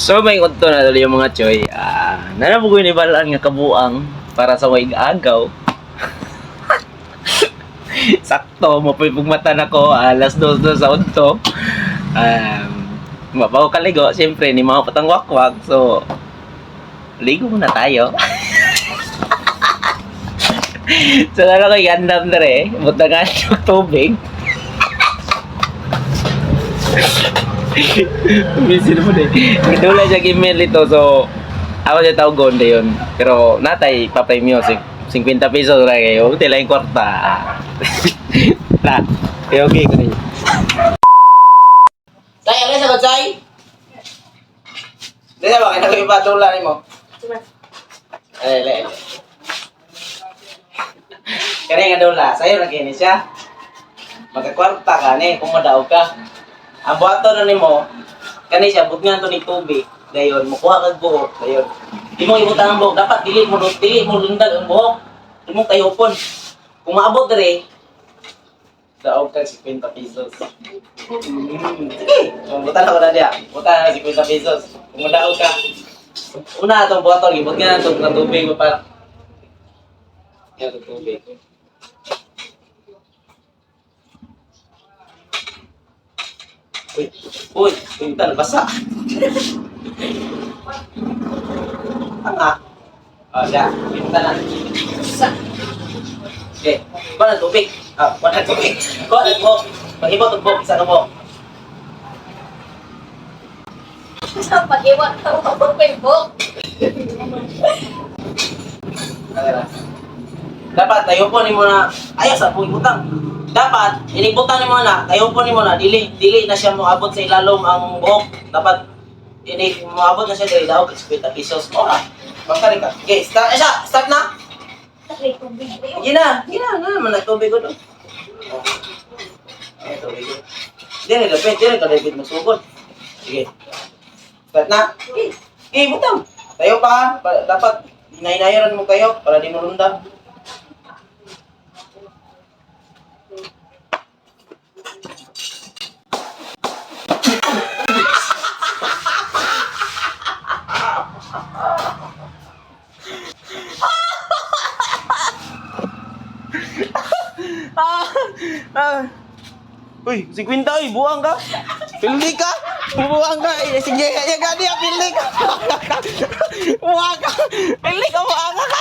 So may kunto na dali yung mga choy. Nanabugoy ni balaan nga kabuang para sa way agaw. Sakto, mapipog mata na ko, alas 2 sa unto. Mabago kaligo, siyempre, ni mga patang wakwak. So, ligo muna tayo. So, ano ko gandam na rin. Buta nga yung tubig. Busy naman eh. Kitula siya email ito. So, ako siya tawag gonde yun. Pero, natay, papay music. 50 pesos na kayo. Tila yung kwarta. Na, okay ko rin. Tay, alis ako, Tay? Hindi na ba? Kaya ipatulan mo. Ay. Kaya nga dula, sa'yo nag-inis siya. Magkakwarta ka ni, kung madaog ka. Ang buhato na ni mo, kani siya, but nga ito ni tubig. Dayon, mukuha kag buhok. Dayon. Di mo ibutan ang buhok. Dapat dili mo lundag ang buhok. Di mo kayupon. Kung maabot rin, daog kag 50 pesos. Sige, butan ako na diya. Butan na 50 pesos. Kung madaog ka. Una itong buhato, ibut nga itong tubig mo para. Yan itong tubig. Uy, pintan, basa. Tanga. Siya, pintan na. Basa. Okay, kuha ng tubig. Kuha ng tubig. Kuha ng buhok. Pag-ibot ang buhok, isa ng buhok. Sa pag-iwat ng buhok. Dapat, tayo po ni mo na, ayaw sa po ibutang. Dapat, inibutan mo na, tayo po ni mo na, dili na siya moabot sa ilalom ang buhok. Dapat, moabot na siya dili daw, 50 pesos. Ora, bangkari ka. Okay, start na. Gina, naman nagtubig ko doon. Ay, tubig ko. Dire ka dapat magsugod. Sige. Start na. Okay, butang. Tayo pa, dapat, hinayaran mo kayo para di mo lundag. Uy, 50 ay, buang ka. Pildi ka. Buang ka. Sige, kaya gani, pildi ka. Buang ka. Pildi ka, buang ka.